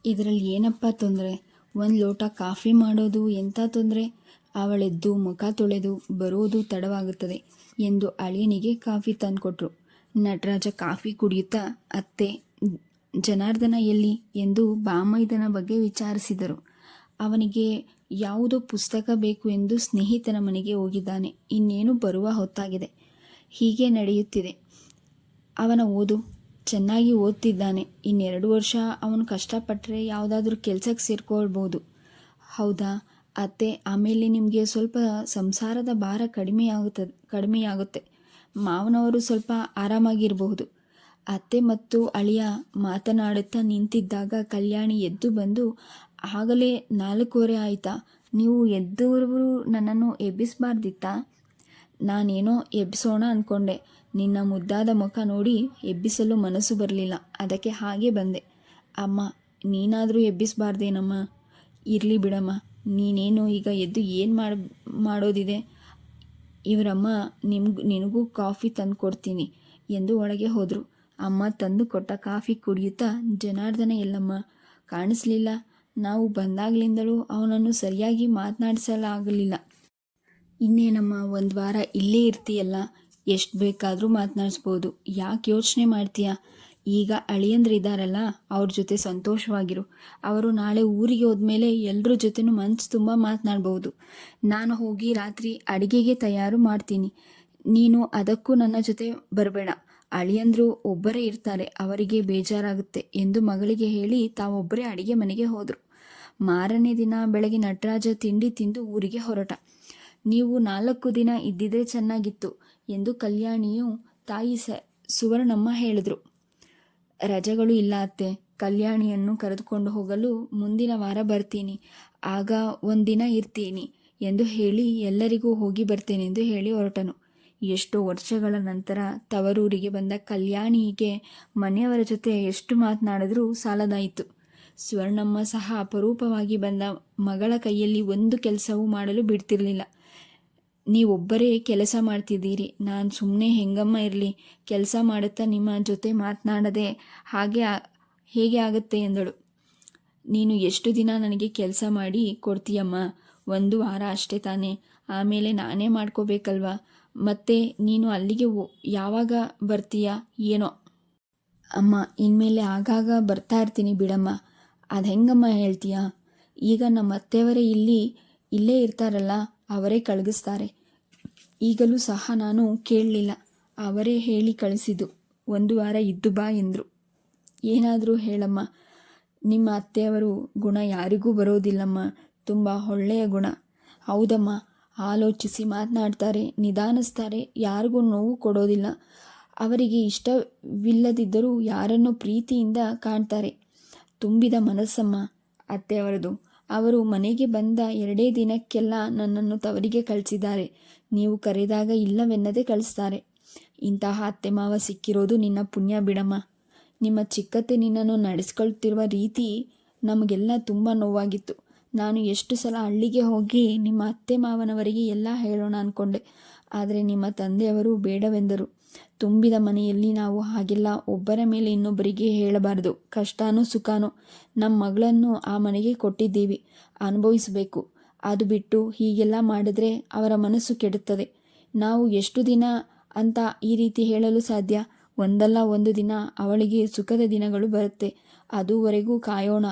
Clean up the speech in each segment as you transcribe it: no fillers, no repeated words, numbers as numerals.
ಇದರಲ್ಲಿ ಏನಪ್ಪ ತೊಂದರೆ? ಒಂದು ಲೋಟ ಕಾಫಿ ಮಾಡೋದು ಎಂಥ ತೊಂದರೆ? ಅವಳೆದ್ದು ಮುಖ ತೊಳೆದು ಬರೋದು ತಡವಾಗುತ್ತದೆ ಎಂದು ಅಳಿಯನಿಗೆ ಕಾಫಿ ತಂದುಕೊಟ್ರು. ನಟರಾಜ ಕಾಫಿ ಕುಡಿಯುತ್ತಾ, ಅತ್ತೆ, ಜನಾರ್ದನ ಎಲ್ಲಿ ಎಂದು ಬಾಮೈದನ ಬಗ್ಗೆ ವಿಚಾರಿಸಿದರು. ಅವನಿಗೆ ಯಾವುದೋ ಪುಸ್ತಕ ಬೇಕು ಎಂದು ಸ್ನೇಹಿತನ ಮನೆಗೆ ಹೋಗಿದ್ದಾನೆ. ಇನ್ನೇನು ಬರುವ ಹೊತ್ತಾಗಿದೆ. ಹೀಗೆ ನಡೆಯುತ್ತಿದೆ ಅವನ ಓದು. ಚೆನ್ನಾಗಿ ಓದ್ತಿದ್ದಾನೆ. ಇನ್ನೆರಡು ವರ್ಷ ಅವನು ಕಷ್ಟಪಟ್ಟರೆ ಯಾವುದಾದ್ರೂ ಕೆಲಸಕ್ಕೆ ಸೇರ್ಕೊಳ್ಬೋದು. ಹೌದಾ ಅತ್ತೆ? ಆಮೇಲೆ ನಿಮಗೆ ಸ್ವಲ್ಪ ಸಂಸಾರದ ಭಾರ ಕಡಿಮೆಯಾಗುತ್ತೆ. ಮಾವನವರು ಸ್ವಲ್ಪ ಆರಾಮಾಗಿರಬಹುದು. ಅತ್ತೆ ಮತ್ತು ಅಳಿಯ ಮಾತನಾಡುತ್ತಾ ನಿಂತಿದ್ದಾಗ ಕಲ್ಯಾಣಿ ಎದ್ದು ಬಂದು, ಆಗಲೇ 4:15 ಆಯಿತಾ? ನೀವು ಎದ್ದವರು ನನ್ನನ್ನು ಎಬ್ಬಿಸಬಾರ್ದಿತ್ತಾ? ನಾನೇನೋ ಎಬ್ಬಿಸೋಣ ಅಂದ್ಕೊಂಡೆ. ನಿನ್ನ ಮುದ್ದಾದ ಮುಖ ನೋಡಿ ಎಬ್ಬಿಸಲು ಮನಸ್ಸು ಬರಲಿಲ್ಲ. ಅದಕ್ಕೆ ಹಾಗೆ ಬಂದೆ. ಅಮ್ಮ, ನೀನಾದರೂ ಎಬ್ಬಿಸಬಾರ್ದೇನಮ್ಮ? ಇರಲಿ ಬಿಡಮ್ಮ, ನೀನೇನು ಈಗ ಎದ್ದು ಏನು ಮಾಡೋದಿದೆ? ಇವರಮ್ಮ ನಿನಗೂ ಕಾಫಿ ತಂದು ಕೊಡ್ತೀನಿ ಎಂದು ಒಳಗೆ ಹೋದರು. ಅಮ್ಮ ತಂದು ಕೊಟ್ಟ ಕಾಫಿ ಕುಡಿಯುತ್ತಾ, ಜನಾರ್ದನ ಎಲ್ಲಮ್ಮ? ಕಾಣಿಸ್ಲಿಲ್ಲ. ನಾವು ಬಂದಾಗಲಿಂದಲೂ ಅವನನ್ನು ಸರಿಯಾಗಿ ಮಾತನಾಡಿಸಲಾಗಲಿಲ್ಲ. ಇನ್ನೇನಮ್ಮ, ಒಂದು ವಾರ ಇಲ್ಲೇ ಇರ್ತೀಯಲ್ಲ, ಎಷ್ಟು ಬೇಕಾದರೂ ಮಾತನಾಡಿಸ್ಬೋದು. ಯಾಕೆ ಯೋಚನೆ ಮಾಡ್ತೀಯ? ಈಗ ಅಳಿಯಂದ್ರಿದ್ದಾರಲ್ಲ, ಅವ್ರ ಜೊತೆ ಸಂತೋಷವಾಗಿರು. ಅವರು ನಾಳೆ ಊರಿಗೆ ಹೋದ್ಮೇಲೆ ಎಲ್ಲರ ಜೊತೆನೂ ಮನಸ್ಸು ತುಂಬ ಮಾತನಾಡ್ಬೋದು. ನಾನು ಹೋಗಿ ರಾತ್ರಿ ಅಡುಗೆಗೆ ತಯಾರು ಮಾಡ್ತೀನಿ. ನೀನು ಅದಕ್ಕೂ ನನ್ನ ಜೊತೆ ಬರಬೇಡ. ಅಳಿಯಂದ್ರು ಒಬ್ಬರೇ ಇರ್ತಾರೆ, ಅವರಿಗೆ ಬೇಜಾರಾಗುತ್ತೆ ಎಂದು ಮಗಳಿಗೆ ಹೇಳಿ ತಾವೊಬ್ಬರೇ ಅಡುಗೆ ಮನೆಗೆ ಹೋದರು. ಮಾರನೇ ದಿನ ಬೆಳಗ್ಗೆ ನಟರಾಜ ತಿಂಡಿ ತಿಂದು ಊರಿಗೆ ಹೊರಟ. ನೀವು 4 ದಿನ ಇದ್ದಿದ್ರೆ ಚೆನ್ನಾಗಿತ್ತು ಎಂದು ಕಲ್ಯಾಣಿಯು ತಾಯಿ ಸುವರ್ಣಮ್ಮ ಹೇಳಿದ್ರು. ರಜೆಗಳು ಇಲ್ಲ ಅತ್ತೆ. ಕಲ್ಯಾಣಿಯನ್ನು ಕರೆದುಕೊಂಡು ಹೋಗಲು ಮುಂದಿನ ವಾರ ಬರ್ತೀನಿ. ಆಗ ಒಂದಿನ ಇರ್ತೀನಿ ಎಂದು ಹೇಳಿ ಎಲ್ಲರಿಗೂ ಹೋಗಿ ಬರ್ತೇನೆಂದು ಹೇಳಿ ಹೊರಟನು. ಎಷ್ಟೋ ವರ್ಷಗಳ ನಂತರ ತವರೂರಿಗೆ ಬಂದ ಕಲ್ಯಾಣಿಗೆ ಮನೆಯವರ ಜೊತೆ ಎಷ್ಟು ಮಾತನಾಡಿದ್ರೂ ಸಾಲದಾಯಿತು. ಸುವರ್ಣಮ್ಮ ಸಹ ಅಪರೂಪವಾಗಿ ಬಂದ ಮಗಳ ಕೈಯಲ್ಲಿ ಒಂದು ಕೆಲಸವೂ ಮಾಡಲು ಬಿಡ್ತಿರಲಿಲ್ಲ. ನೀವೊಬ್ಬರೇ ಕೆಲಸ ಮಾಡ್ತಿದ್ದೀರಿ, ನಾನು ಸುಮ್ಮನೆ ಹೆಂಗಮ್ಮ ಇರಲಿ? ಕೆಲಸ ಮಾಡುತ್ತಾ ನಿಮ್ಮ ಜೊತೆ ಮಾತನಾಡದೆ ಹೇಗೆ ಆಗುತ್ತೆ ಎಂದಳು. ನೀನು ಎಷ್ಟು ದಿನ ನನಗೆ ಕೆಲಸ ಮಾಡಿ ಕೊಡ್ತೀಯಮ್ಮ? 1 ವಾರ ಅಷ್ಟೇ ತಾನೇ, ಆಮೇಲೆ ನಾನೇ ಮಾಡ್ಕೋಬೇಕಲ್ವಾ? ಮತ್ತೆ ನೀನು ಅಲ್ಲಿಗೆ ಯಾವಾಗ ಬರ್ತೀಯ ಏನೋ? ಅಮ್ಮ, ಇನ್ಮೇಲೆ ಆಗಾಗ ಬರ್ತಾ ಇರ್ತೀನಿ ಬಿಡಮ್ಮ. ಅದು ಹೆಂಗಮ್ಮ ಹೇಳ್ತೀಯ? ಈಗ ನಮ್ಮ ಅತ್ತೆಯವರೇ ಇಲ್ಲೇ ಇರ್ತಾರಲ್ಲ, ಅವರೇ ಕಳಗಿಸ್ತಾರೆ. ಈಗಲೂ ಸಹ ನಾನು ಕೇಳಲಿಲ್ಲ, ಅವರೇ ಹೇಳಿ ಕಳಿಸಿದ್ದು. 1 ವಾರ ಇದ್ದು ಬಾ ಎಂದರು. ಏನಾದರೂ ಹೇಳಮ್ಮ. ನಿಮ್ಮ ಅತ್ತೆಯವರು ಗುಣ ಯಾರಿಗೂ ಬರೋದಿಲ್ಲಮ್ಮ, ತುಂಬ ಒಳ್ಳೆಯ ಗುಣ. ಹೌದಮ್ಮ, ಆಲೋಚಿಸಿ ಮಾತನಾಡ್ತಾರೆ, ನಿಧಾನಿಸ್ತಾರೆ, ಯಾರಿಗೂ ನೋವು ಕೊಡೋದಿಲ್ಲ. ಅವರಿಗೆ ಇಷ್ಟವಿಲ್ಲದಿದ್ದರೂ ಯಾರನ್ನೋ ಪ್ರೀತಿಯಿಂದ ಕಾಣ್ತಾರೆ. ತುಂಬಿದ ಮನಸ್ಸಮ್ಮ ಅತ್ತೆಯವರದು. ಅವರು ಮನೆಗೆ ಬಂದ 2 ದಿನಕ್ಕೆಲ್ಲ ನನ್ನನ್ನು ತವರಿಗೆ ಕಳಿಸಿದ್ದಾರೆ. ನೀವು ಕರೆದಾಗ ಇಲ್ಲವೆನ್ನದೆ ಕಳಿಸ್ತಾರೆ. ಇಂತಹ ಅತ್ತೆ ಮಾವ ಸಿಕ್ಕಿರೋದು ನಿನ್ನ ಪುಣ್ಯ ಬಿಡಮ್ಮ. ನಿಮ್ಮ ಚಿಕ್ಕತ್ತೆ ನಿನ್ನನ್ನು ನಡೆಸ್ಕೊಳ್ತಿರುವ ರೀತಿ ನಮಗೆಲ್ಲ ತುಂಬ ನೋವಾಗಿತ್ತು. ನಾನು ಎಷ್ಟು ಸಲ ಹಳ್ಳಿಗೆ ಹೋಗಿ ನಿಮ್ಮ ಅತ್ತೆ ಮಾವನವರಿಗೆ ಎಲ್ಲ ಹೇಳೋಣ ಅಂದ್ಕೊಂಡೆ. ಆದರೆ ನಿಮ್ಮ ತಂದೆಯವರು ಬೇಡವೆಂದರು. ತುಂಬಿದ ಮನೆಯಲ್ಲಿ ನಾವು ಹಾಗೆಲ್ಲ ಒಬ್ಬರ ಮೇಲೆ ಇನ್ನೊಬ್ಬರಿಗೆ ಹೇಳಬಾರ್ದು. ಕಷ್ಟನೋ ಸುಖನೋ ನಮ್ಮ ಮಗಳನ್ನು ಆ ಮನೆಗೆ ಕೊಟ್ಟಿದ್ದೀವಿ, ಅನುಭವಿಸಬೇಕು. ಅದು ಬಿಟ್ಟು ಹೀಗೆಲ್ಲ ಮಾಡಿದ್ರೆ ಅವರ ಮನಸ್ಸು ಕೆಡುತ್ತದೆ. ನಾವು ಎಷ್ಟು ದಿನ ಅಂತ ಈ ರೀತಿ ಹೇಳಲು ಸಾಧ್ಯ? ಒಂದಲ್ಲ ಒಂದು ದಿನ ಅವಳಿಗೆ ಸುಖದ ದಿನಗಳು ಬರುತ್ತೆ. ಅದುವರೆಗೂ ಕಾಯೋಣ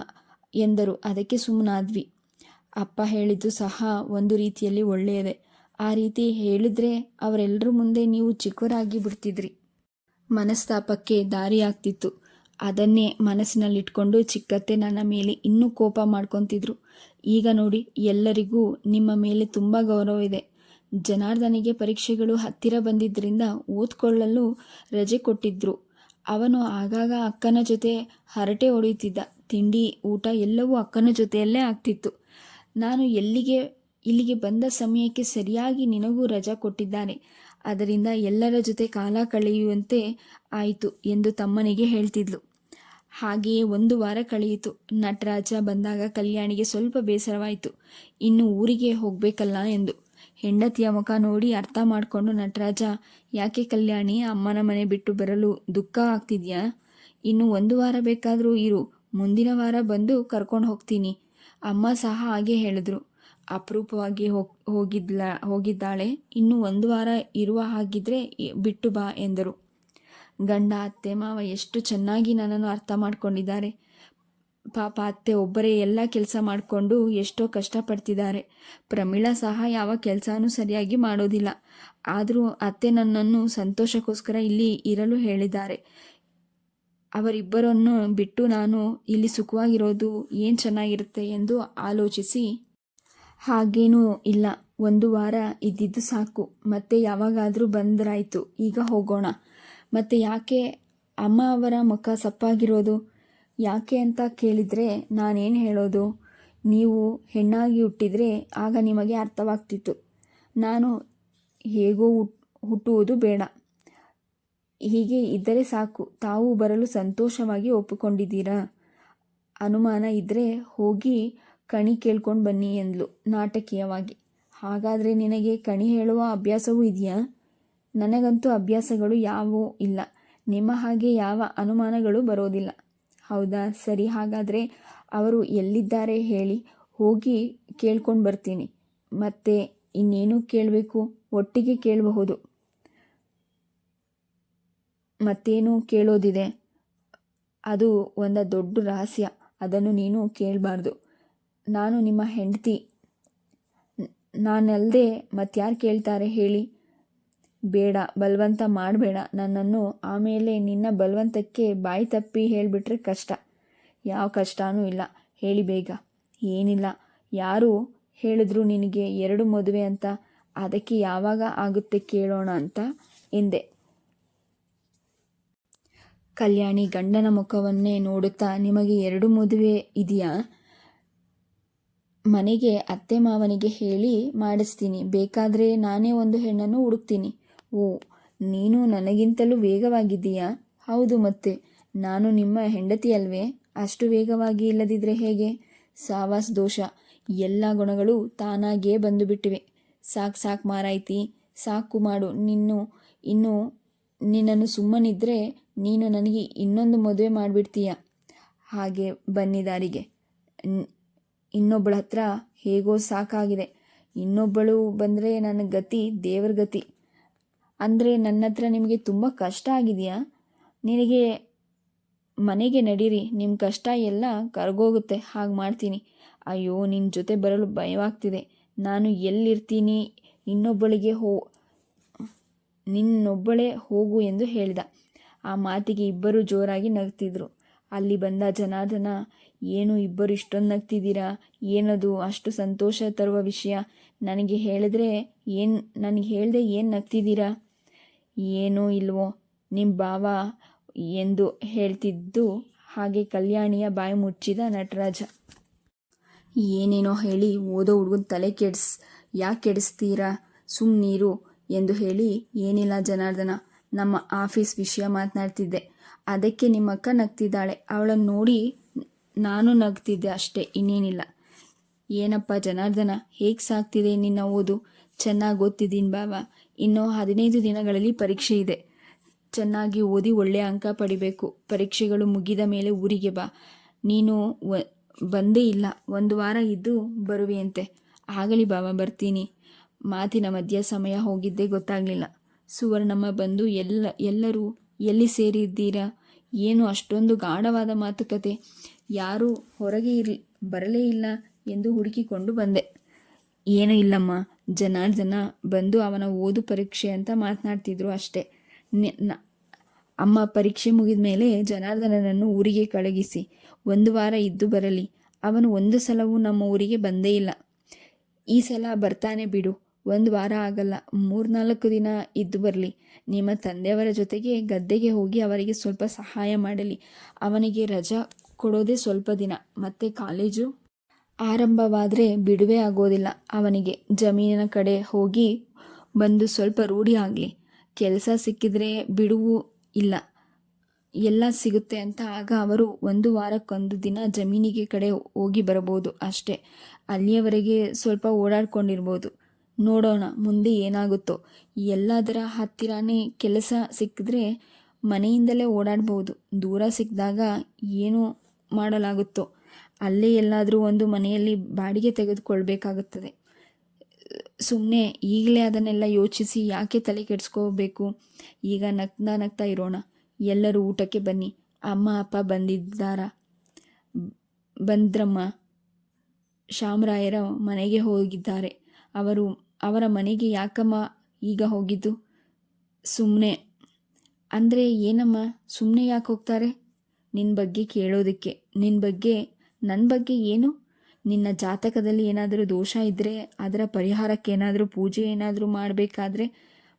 ಎಂದರು. ಅದಕ್ಕೆ ಸುಮ್ಮನಾದ್ವಿ. ಅಪ್ಪ ಹೇಳಿದ್ದು ಸಹ ಒಂದು ರೀತಿಯಲ್ಲಿ ಒಳ್ಳೆಯದೇ. ಆ ರೀತಿ ಹೇಳಿದ್ರೆ ಅವರೆಲ್ಲರ ಮುಂದೆ ನೀವು ಚಿಕ್ಕವರಾಗಿ ಬಿಡ್ತಿದ್ರಿ. ಮನಸ್ತಾಪಕ್ಕೆ ದಾರಿಯಾಗ್ತಿತ್ತು. ಅದನ್ನೇ ಮನಸ್ಸಿನಲ್ಲಿಟ್ಕೊಂಡು ಚಿಕ್ಕತ್ತೆ ನನ್ನ ಮೇಲೆ ಇನ್ನೂ ಕೋಪ ಮಾಡ್ಕೊತಿದ್ರು. ಈಗ ನೋಡಿ, ಎಲ್ಲರಿಗೂ ನಿಮ್ಮ ಮೇಲೆ ತುಂಬ ಗೌರವ ಇದೆ. ಜನಾರ್ದನಿಗೆ ಪರೀಕ್ಷೆಗಳು ಹತ್ತಿರ ಬಂದಿದ್ದರಿಂದ ಓದ್ಕೊಳ್ಳಲು ರಜೆ ಕೊಟ್ಟಿದ್ರು. ಅವನು ಆಗಾಗ ಅಕ್ಕನ ಜೊತೆ ಹರಟೆ ಹೊಡೆಯುತ್ತಿದ್ದ. ತಿಂಡಿ ಊಟ ಎಲ್ಲವೂ ಅಕ್ಕನ ಜೊತೆಯಲ್ಲೇ ಆಗ್ತಿತ್ತು. ನಾನು ಇಲ್ಲಿಗೆ ಬಂದ ಸಮಯಕ್ಕೆ ಸರಿಯಾಗಿ ನಿನಗೂ ರಜಾ ಕೊಟ್ಟಿದ್ದಾನೆ. ಅದರಿಂದ ಎಲ್ಲರ ಜೊತೆ ಕಾಲ ಕಳೆಯುವಂತೆ ಆಯಿತು ಎಂದು ತಮ್ಮನಿಗೆ ಹೇಳ್ತಿದ್ಲು. ಹಾಗೆಯೇ 1 ವಾರ ಕಳೆಯಿತು. ನಟರಾಜ ಬಂದಾಗ ಕಲ್ಯಾಣಿಗೆ ಸ್ವಲ್ಪ ಬೇಸರವಾಯಿತು. ಇನ್ನು ಊರಿಗೆ ಹೋಗಬೇಕಲ್ಲ ಎಂದು. ಹೆಂಡತಿಯ ಮುಖ ನೋಡಿ ಅರ್ಥ ಮಾಡಿಕೊಂಡು ನಟರಾಜ, ಯಾಕೆ ಕಲ್ಯಾಣಿ, ಅಮ್ಮನ ಮನೆ ಬಿಟ್ಟು ಬರಲು ದುಃಖ ಆಗ್ತಿದ್ಯಾ? ಇನ್ನು 1 ವಾರ ಬೇಕಾದರೂ ಇರು, ಮುಂದಿನ ವಾರ ಬಂದು ಕರ್ಕೊಂಡು ಹೋಗ್ತೀನಿ. ಅಮ್ಮ ಸಹ ಹಾಗೆ ಹೇಳಿದ್ರು. ಅಪರೂಪವಾಗಿ ಹೋಗಿದ್ದಾಳೆ, ಇನ್ನು ಒಂದು ವಾರ ಇರುವ ಹಾಗಿದ್ರೆ ಬಿಟ್ಟು ಬಾ ಎಂದರು. ಗಂಡ ಅತ್ತೆ ಮಾವ ಎಷ್ಟು ಚೆನ್ನಾಗಿ ನನ್ನನ್ನು ಅರ್ಥ ಮಾಡ್ಕೊಂಡಿದ್ದಾರೆ. ಪಾಪ ಅತ್ತೆ ಒಬ್ಬರೇ ಎಲ್ಲ ಕೆಲಸ ಮಾಡಿಕೊಂಡು ಎಷ್ಟೋ ಕಷ್ಟಪಡ್ತಿದ್ದಾರೆ. ಪ್ರಮೀಳಾ ಸಹ ಯಾವ ಕೆಲಸನೂ ಸರಿಯಾಗಿ ಮಾಡೋದಿಲ್ಲ. ಆದರೂ ಅತ್ತೆ ನನ್ನನ್ನು ಸಂತೋಷಕ್ಕೋಸ್ಕರ ಇಲ್ಲಿ ಇರಲು ಹೇಳಿದ್ದಾರೆ. ಅವರಿಬ್ಬರನ್ನು ಬಿಟ್ಟು ನಾನು ಇಲ್ಲಿ ಸುಖವಾಗಿರೋದು ಏನು ಚೆನ್ನಾಗಿರುತ್ತೆ ಎಂದು ಆಲೋಚಿಸಿ, ಹಾಗೇನೂ ಇಲ್ಲ, ಒಂದು ವಾರ ಇದ್ದಿದ್ದು ಸಾಕು, ಮತ್ತೆ ಯಾವಾಗಾದರೂ ಬಂದರಾಯಿತು, ಈಗ ಹೋಗೋಣ. ಮತ್ತು ಯಾಕೆ ಅಮ್ಮ ಅವರ ಮುಖ ಸಪ್ಪಾಗಿರೋದು ಯಾಕೆ ಅಂತ ಕೇಳಿದರೆ ನಾನೇನು ಹೇಳೋದು? ನೀವು ಹೆಣ್ಣಾಗಿ ಹುಟ್ಟಿದರೆ ಆಗ ನಿಮಗೆ ಅರ್ಥವಾಗ್ತಿತ್ತು. ನಾನು ಹೇಗೋ ಹುಟ್ಟುವುದು ಬೇಡ, ಹೀಗೆ ಇದ್ದರೆ ಸಾಕು. ತಾವು ಬರಲು ಸಂತೋಷವಾಗಿ ಒಪ್ಪಿಕೊಂಡಿದ್ದೀರಾ? ಅನುಮಾನ ಇದ್ದರೆ ಹೋಗಿ ಕಣಿ ಕೇಳ್ಕೊಂಡು ಬನ್ನಿ ಎಂದ್ಲು ನಾಟಕೀಯವಾಗಿ. ಹಾಗಾದರೆ ನಿನಗೆ ಕಣಿ ಹೇಳುವ ಅಭ್ಯಾಸವೂ ಇದೆಯಾ? ನನಗಂತೂ ಅಭ್ಯಾಸಗಳು ಯಾವೂ ಇಲ್ಲ. ನಿಮ್ಮ ಹಾಗೆ ಯಾವ ಅನುಮಾನಗಳು ಬರೋದಿಲ್ಲ. ಹೌದಾ, ಸರಿ. ಹಾಗಾದರೆ ಅವರು ಎಲ್ಲಿದ್ದಾರೆ ಹೇಳಿ, ಹೋಗಿ ಕೇಳ್ಕೊಂಡು ಬರ್ತೀನಿ. ಮತ್ತೆ ಇನ್ನೇನು ಕೇಳಬೇಕು? ಒಟ್ಟಿಗೆ ಕೇಳಬಹುದು. ಮತ್ತೇನು ಕೇಳೋದಿದೆ? ಅದು ಒಂದು ದೊಡ್ಡ ರಹಸ್ಯ, ಅದನ್ನು ನೀನು ಕೇಳಬಾರ್ದು. ನಾನು ನಿಮ್ಮ ಹೆಂಡತಿ, ನಾನಲ್ಲದೆ ಮತ್ತಾರು ಕೇಳ್ತಾರೆ ಹೇಳಿ? ಬೇಡ, ಬಲವಂತ ಮಾಡಬೇಡ ನನ್ನನ್ನು. ಆಮೇಲೆ ನಿನ್ನ ಬಲವಂತಕ್ಕೆ ಬಾಯಿ ತಪ್ಪಿ ಹೇಳಿಬಿಟ್ರೆ ಕಷ್ಟ. ಯಾವ ಕಷ್ಟನೂ ಇಲ್ಲ, ಹೇಳಿ ಬೇಗ. ಏನಿಲ್ಲ, ಯಾರು ಹೇಳಿದ್ರು ನಿನಗೆ 2 ಮದುವೆ ಅಂತ. ಅದಕ್ಕೆ ಯಾವಾಗ ಆಗುತ್ತೆ ಕೇಳೋಣ ಅಂತ ಎಂದೆ. ಕಲ್ಯಾಣಿ ಗಂಡನ ಮುಖವನ್ನೇ ನೋಡುತ್ತಾ, ನಿಮಗೆ 2 ಮದುವೆ ಇದೆಯಾ? ಮನೆಗೆ ಅತ್ತೆ ಮಾವನಿಗೆ ಹೇಳಿ ಮಾಡಿಸ್ತೀನಿ. ಬೇಕಾದರೆ ನಾನೇ ಒಂದು ಹೆಣ್ಣನ್ನು ಹುಡುಕ್ತೀನಿ. ಓ, ನೀನು ನನಗಿಂತಲೂ ವೇಗವಾಗಿದ್ದೀಯಾ? ಹೌದು, ಮತ್ತೆ ನಾನು ನಿಮ್ಮ ಹೆಂಡತಿ ಅಲ್ವೇ? ಅಷ್ಟು ವೇಗವಾಗಿ ಇಲ್ಲದಿದ್ದರೆ ಹೇಗೆ? ಸಾವಾಸ್ ದೋಷ. ಎಲ್ಲ ಗುಣಗಳು ತಾನಾಗಿಯೇ ಬಂದು ಬಿಟ್ಟಿವೆ. ಸಾಕು ಮಾರಾಯ್ತಿ, ಸಾಕು ಮಾಡು. ಇನ್ನು ನಿನ್ನನ್ನು ಸುಮ್ಮನಿದ್ರೆ ನೀನು ನನಗೆ ಇನ್ನೊಂದು ಮದುವೆ ಮಾಡಿಬಿಡ್ತೀಯ. ಹಾಗೆ ಬನ್ನಿ ದಾರಿಗೆ. ಇನ್ನೊಬ್ಬಳ ಹತ್ರ ಹೇಗೋ ಸಾಕಾಗಿದೆ. ಇನ್ನೊಬ್ಬಳು ಬಂದರೆ ನನ್ನ ಗತಿ ದೇವ್ರ ಗತಿ. ಅಂದರೆ ನನ್ನ ಹತ್ರ ನಿಮಗೆ ತುಂಬ ಕಷ್ಟ ಆಗಿದೆಯಾ? ನಿನಗೆ ಮನೆಗೆ ನಡೀರಿ, ನಿಮ್ಮ ಕಷ್ಟ ಎಲ್ಲ ಕರಗೋಗುತ್ತೆ. ಹಾಗೆ ಮಾಡ್ತೀನಿ. ಅಯ್ಯೋ, ನಿನ್ನ ಜೊತೆ ಬರಲು ಭಯವಾಗ್ತಿದೆ. ನಾನು ಎಲ್ಲಿರ್ತೀನಿ? ನಿನ್ನೊಬ್ಬಳೇ ಹೋಗು ಎಂದು ಹೇಳಿದ. ಆ ಮಾತಿಗೆ ಇಬ್ಬರು ಜೋರಾಗಿ ನಗ್ತಿದ್ರು. ಅಲ್ಲಿ ಬಂದ ಜನಾರ್ದನ, ಏನು ಇಬ್ಬರು ಇಷ್ಟೊಂದು ನಗ್ತಿದ್ದೀರಾ? ಏನದು ಅಷ್ಟು ಸಂತೋಷ ತರುವ ವಿಷಯ? ನನಗೆ ಹೇಳ್ದೆ ಏನು ನಗ್ತಿದ್ದೀರಾ? ಏನೂ ಇಲ್ವೋ ನಿಮ್ಮ ಭಾವ ಎಂದು ಹೇಳ್ತಿದ್ದು ಹಾಗೆ ಕಲ್ಯಾಣಿಯ ಬಾಯಿ ಮುಚ್ಚಿದ ನಟರಾಜ. ಏನೇನೋ ಹೇಳಿ ಓದೋ ಹುಡುಗನ ತಲೆ ಯಾಕೆ ಕೆಡಿಸ್ತೀರಾ? ಸುಮ್ಮನೀರು ಎಂದು ಹೇಳಿ, ಏನಿಲ್ಲ ಜನಾರ್ದನ, ನಮ್ಮ ಆಫೀಸ್ ವಿಷಯ ಮಾತನಾಡ್ತಿದ್ದೆ. ಅದಕ್ಕೆ ನಿಮ್ಮಕ್ಕ ನಗ್ತಿದ್ದಾಳೆ. ಅವಳನ್ನು ನೋಡಿ ನಾನು ನಗ್ತಿದ್ದೆ ಅಷ್ಟೇ, ಇನ್ನೇನಿಲ್ಲ. ಏನಪ್ಪ ಜನಾರ್ದನ, ಹೇಗೆ ಸಾಗ್ತಿದೆ ನಿನ್ನ ಓದು? ಚೆನ್ನಾಗಿ ಓದ್ತಿದ್ದೀನಿ ಬಾವ. ಇನ್ನೂ 15 ದಿನಗಳಲ್ಲಿ ಪರೀಕ್ಷೆ ಇದೆ. ಚೆನ್ನಾಗಿ ಓದಿ ಒಳ್ಳೆಯ ಅಂಕ ಪಡಿಬೇಕು. ಪರೀಕ್ಷೆಗಳು ಮುಗಿದ ಮೇಲೆ ಊರಿಗೆ ಬಾ. ನೀನು ಬಂದೇ ಇಲ್ಲ, 1 ವಾರ ಇದ್ದು ಬರುವೆಯಂತೆ. ಆಗಲಿ ಬಾವ, ಬರ್ತೀನಿ. ಮಾತಿನ ಮಧ್ಯ ಸಮಯ ಹೋಗಿದ್ದೇ ಗೊತ್ತಾಗಲಿಲ್ಲ. ಸುವರ್ಣಮ್ಮ ಬಂದು ಎಲ್ಲರೂ ಎಲ್ಲಿ ಸೇರಿದ್ದೀರಾ? ಏನು ಅಷ್ಟೊಂದು ಗಾಢವಾದ ಮಾತುಕತೆ? ಯಾರೂ ಹೊರಗೆ ಬರಲೇ ಇಲ್ಲ ಎಂದು ಹುಡುಕಿಕೊಂಡು ಬಂದೆ. ಏನೂ ಇಲ್ಲಮ್ಮ, ಜನಾರ್ದನ ಬಂದು ಅವನ ಓದು ಪರೀಕ್ಷೆ ಅಂತ ಮಾತನಾಡ್ತಿದ್ರು ಅಷ್ಟೇ. ಅಮ್ಮ ಪರೀಕ್ಷೆ ಮುಗಿದ ಮೇಲೆ ಜನಾರ್ದನನನ್ನು ಊರಿಗೆ ಕಳುಹಿಸಿ 1 ವಾರ ಇದ್ದು ಬರಲಿ. ಅವನು ಒಂದು ಸಲವೂ ನಮ್ಮ ಊರಿಗೆ ಬಂದೇ ಇಲ್ಲ. ಈ ಸಲ ಬರ್ತಾನೆ ಬಿಡು. 1 ವಾರ ಆಗಲ್ಲ, 3-4 ದಿನ ಇದ್ದು ಬರಲಿ. ನಿಮ್ಮ ತಂದೆಯವರ ಜೊತೆಗೆ ಗದ್ದೆಗೆ ಹೋಗಿ ಅವರಿಗೆ ಸ್ವಲ್ಪ ಸಹಾಯ ಮಾಡಲಿ. ಅವನಿಗೆ ರಜಾ ಕೊಡೋದೇ ಸ್ವಲ್ಪ ದಿನ. ಮತ್ತೆ ಕಾಲೇಜು ಆರಂಭವಾದರೆ ಬಿಡುವೆ ಆಗೋದಿಲ್ಲ ಅವನಿಗೆ. ಜಮೀನಿನ ಕಡೆ ಹೋಗಿ ಬಂದು ಸ್ವಲ್ಪ ರೂಢಿ ಆಗಲಿ. ಕೆಲಸ ಸಿಕ್ಕಿದ್ರೆ ಬಿಡುವು ಇಲ್ಲ, ಎಲ್ಲ ಸಿಗುತ್ತೆ ಅಂತ. ಆಗ ಅವರು 1 ವಾರಕ್ಕೊಂದು ದಿನ ಜಮೀನಿಗೆ ಕಡೆ ಹೋಗಿ ಬರಬಹುದು ಅಷ್ಟೇ. ಅಲ್ಲಿಯವರೆಗೆ ಸ್ವಲ್ಪ ಓಡಾಡ್ಕೊಂಡಿರ್ಬೋದು. ನೋಡೋಣ ಮುಂದೆ ಏನಾಗುತ್ತೋ. ಎಲ್ಲದರ ಹತ್ತಿರನೇ ಕೆಲಸ ಸಿಕ್ಕಿದ್ರೆ ಮನೆಯಿಂದಲೇ ಓಡಾಡ್ಬೋದು. ದೂರ ಸಿಕ್ಕಿದಾಗ ಏನೂ ಮಾಡಲಾಗುತ್ತೋ ಅಲ್ಲೇ ಎಲ್ಲಾದರೂ ಒಂದು ಮನೆಯಲ್ಲಿ ಬಾಡಿಗೆ ತೆಗೆದುಕೊಳ್ಬೇಕಾಗುತ್ತದೆ. ಸುಮ್ಮನೆ ಈಗಲೇ ಅದನ್ನೆಲ್ಲ ಯೋಚಿಸಿ ಯಾಕೆ ತಲೆ ಕೆಡಿಸ್ಕೋಬೇಕು? ಈಗ ನಗ್ತಾ ನಗ್ತಾ ಇರೋಣ. ಎಲ್ಲರೂ ಊಟಕ್ಕೆ ಬನ್ನಿ. ಅಮ್ಮ ಅಪ್ಪ ಬಂದ್ರಮ್ಮ. ಶಾಮರಾಯರ ಮನೆಗೆ ಹೋಗಿದ್ದಾರೆ. ಅವರ ಮನೆಗೆ ಯಾಕಮ್ಮ ಈಗ ಹೋಗಿದ್ದು? ಸುಮ್ಮನೆ. ಅಂದರೆ ಏನಮ್ಮ ಸುಮ್ಮನೆ ಯಾಕೆ ಹೋಗ್ತಾರೆ? ನಿನ್ನ ಬಗ್ಗೆ ಕೇಳೋದಕ್ಕೆ. ನನ್ನ ಬಗ್ಗೆ ಏನು? ನಿನ್ನ ಜಾತಕದಲ್ಲಿ ಏನಾದರೂ ದೋಷ ಇದ್ದರೆ ಅದರ ಪರಿಹಾರಕ್ಕೆ ಏನಾದರೂ ಪೂಜೆ ಏನಾದರೂ ಮಾಡಬೇಕಾದ್ರೆ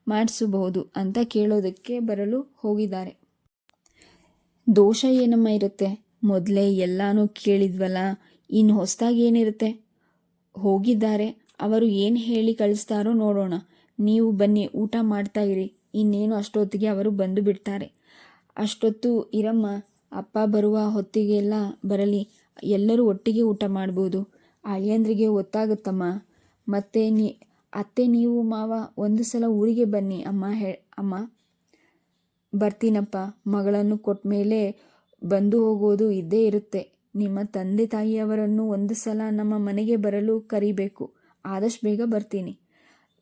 ಮಾಡಿಸಬಹುದು ಅಂತ ಕೇಳೋದಕ್ಕೆ ಬರಲು ಹೋಗಿದ್ದಾರೆ. ದೋಷ ಏನಮ್ಮ ಇರುತ್ತೆ? ಮೊದಲೇ ಎಲ್ಲನೂ ಕೇಳಿದ್ವಲ್ಲ, ಇನ್ನು ಹೊಸದಾಗಿ ಏನಿರುತ್ತೆ? ಹೋಗಿದ್ದಾರೆ, ಅವರು ಏನು ಹೇಳಿ ಕಳಿಸ್ತಾರೋ ನೋಡೋಣ. ನೀವು ಬನ್ನಿ, ಊಟ ಮಾಡ್ತಾ ಇರಿ. ಇನ್ನೇನು ಅಷ್ಟೊತ್ತಿಗೆ ಅವರು ಬಂದು ಬಿಡ್ತಾರೆ. ಅಷ್ಟೊತ್ತು ಇರಮ್ಮ, ಅಪ್ಪ ಬರುವ ಹೊತ್ತಿಗೆಲ್ಲ ಬರಲಿ, ಎಲ್ಲರೂ ಒಟ್ಟಿಗೆ ಊಟ ಮಾಡ್ಬೋದು. ಅಳಿಯಂದ್ರಿಗೆ ಗೊತ್ತಾಗುತ್ತಮ್ಮ. ಮತ್ತೆ ಅತ್ತೆ ನೀವು ಮಾವ ಒಂದು ಸಲ ಊರಿಗೆ ಬನ್ನಿ ಅಮ್ಮ. ಬರ್ತೀನಪ್ಪ. ಮಗಳನ್ನು ಕೊಟ್ಟ ಮೇಲೆ ಬಂದು ಹೋಗೋದು ಇದ್ದೇ ಇರುತ್ತೆ. ನಿಮ್ಮ ತಂದೆ ತಾಯಿಯವರನ್ನು ಒಂದು ಸಲ ನಮ್ಮ ಮನೆಗೆ ಬರಲು ಕರಿಬೇಕು. ಆದಷ್ಟು ಬೇಗ ಬರ್ತೀನಿ.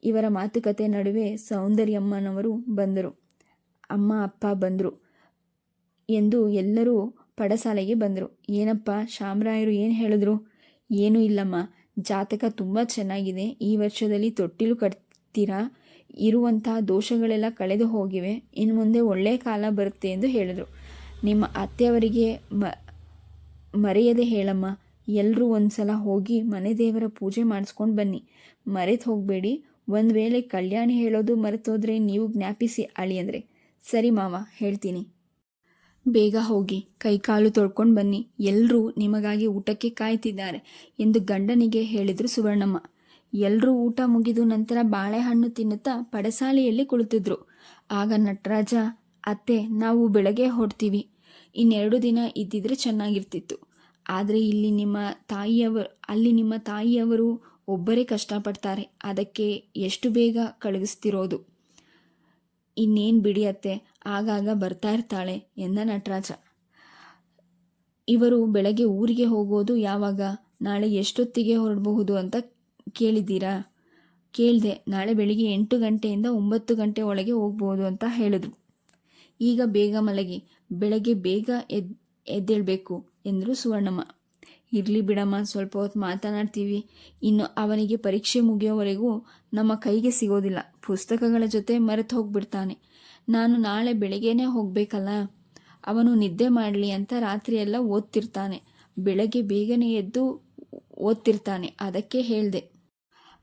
ಇವರ ಮಾತುಕತೆ ನಡುವೆ ಸೌಂದರ್ಯಮ್ಮನವರು ಬಂದರು. ಅಮ್ಮ ಅಪ್ಪ ಬಂದರು ಎಂದು ಎಲ್ಲರೂ ಪಡಸಾಲೆಗೆ ಬಂದರು. ಏನಪ್ಪ ಶಾಮರಾಯರು ಏನು ಹೇಳಿದ್ರು? ಏನೂ ಇಲ್ಲಮ್ಮ, ಜಾತಕ ತುಂಬ ಚೆನ್ನಾಗಿದೆ. ಈ ವರ್ಷದಲ್ಲಿ ತೊಟ್ಟಿಲು ಕಟ್ತೀರಾ, ಇರುವಂತಹ ದೋಷಗಳೆಲ್ಲ ಕಳೆದು ಹೋಗಿವೆ, ಇನ್ನು ಮುಂದೆ ಒಳ್ಳೆಯ ಕಾಲ ಬರುತ್ತೆ ಎಂದು ಹೇಳಿದರು. ನಿಮ್ಮ ಅತ್ತೆಯವರಿಗೆ ಮರೆಯದೆ ಹೇಳಮ್ಮ. ಎಲ್ಲರೂ ಒಂದು ಸಲ ಹೋಗಿ ಮನೆ ದೇವರ ಪೂಜೆ ಮಾಡಿಸ್ಕೊಂಡು ಬನ್ನಿ. ಮರೆತು ಹೋಗಬೇಡಿ. ಒಂದು ವೇಳೆ ಕಲ್ಯಾಣಿ ಹೇಳೋದು ಮರೆತೋದ್ರೆ ನೀವು ಜ್ಞಾಪಿಸಿ ಅಳಿಯಂದ್ರೆ. ಸರಿ ಮಾವ, ಹೇಳ್ತೀನಿ. ಬೇಗ ಹೋಗಿ ಕೈಕಾಲು ತೊಳ್ಕೊಂಡು ಬನ್ನಿ. ಎಲ್ಲರೂ ನಿಮಗಾಗಿ ಊಟಕ್ಕೆ ಕಾಯ್ತಿದ್ದಾರೆ ಎಂದು ಗಂಡನಿಗೆ ಹೇಳಿದರು ಸುವರ್ಣಮ್ಮ. ಎಲ್ಲರೂ ಊಟ ಮುಗಿದು ನಂತರ ಬಾಳೆಹಣ್ಣು ತಿನ್ನುತ್ತಾ ಪಡಸಾಲೆಯಲ್ಲಿ ಕುಳಿತಿದ್ರು. ಆಗ ನಟರಾಜ, ಅತ್ತೆ ನಾವು ಬೆಳಗ್ಗೆ ಹೊರಡ್ತೀವಿ. 2 ದಿನ ಇದ್ದಿದ್ರೆ ಚೆನ್ನಾಗಿರ್ತಿತ್ತು. ಆದರೆ ಅಲ್ಲಿ ನಿಮ್ಮ ತಾಯಿಯವರು ಒಬ್ಬರೇ ಕಷ್ಟಪಡ್ತಾರೆ. ಅದಕ್ಕೆ ಎಷ್ಟು ಬೇಗ ಕಳುಹಿಸ್ತಿರೋದು? ಇನ್ನೇನು ಬಿಡಿ ಅತ್ತೆ, ಆಗಾಗ ಬರ್ತಾ ಇರ್ತಾಳೆ ಎಂದ ನಟರಾಜ. ಇವರು ಬೆಳಗ್ಗೆ ಊರಿಗೆ ಹೋಗೋದು ಯಾವಾಗ? ನಾಳೆ ಎಷ್ಟೊತ್ತಿಗೆ ಹೊರಡಬಹುದು ಅಂತ ಕೇಳಿದ್ದೀರಾ? ಕೇಳಿದೆ. ನಾಳೆ ಬೆಳಿಗ್ಗೆ 8 ಗಂಟೆಯಿಂದ 9 ಗಂಟೆ ಒಳಗೆ ಹೋಗ್ಬೋದು ಅಂತ ಹೇಳಿದ್ರು. ಈಗ ಬೇಗ ಮಲಗಿ, ಬೆಳಗ್ಗೆ ಬೇಗ ಎದ್ದೇಳಬೇಕು ಎಂದರು ಸುವರ್ಣಮ್ಮ. ಇರಲಿ ಬಿಡಮ್ಮ, ಸ್ವಲ್ಪ ಹೊತ್ತು ಮಾತನಾಡ್ತೀವಿ. ಇನ್ನು ಅವನಿಗೆ ಪರೀಕ್ಷೆ ಮುಗಿಯೋವರೆಗೂ ನಮ್ಮ ಕೈಗೆ ಸಿಗೋದಿಲ್ಲ. ಪುಸ್ತಕಗಳ ಜೊತೆ ಮರೆತು ಹೋಗ್ಬಿಡ್ತಾನೆ. ನಾನು ನಾಳೆ ಬೆಳಗ್ಗೆನೇ ಹೋಗಬೇಕಲ್ಲ. ಅವನು ನಿದ್ದೆ ಮಾಡಲಿ ಅಂತ ರಾತ್ರಿಯೆಲ್ಲ ಓದ್ತಿರ್ತಾನೆ. ಬೆಳಗ್ಗೆ ಬೇಗನೆ ಎದ್ದು ಓದ್ತಿರ್ತಾನೆ. ಅದಕ್ಕೆ ಹೇಳಿದೆ.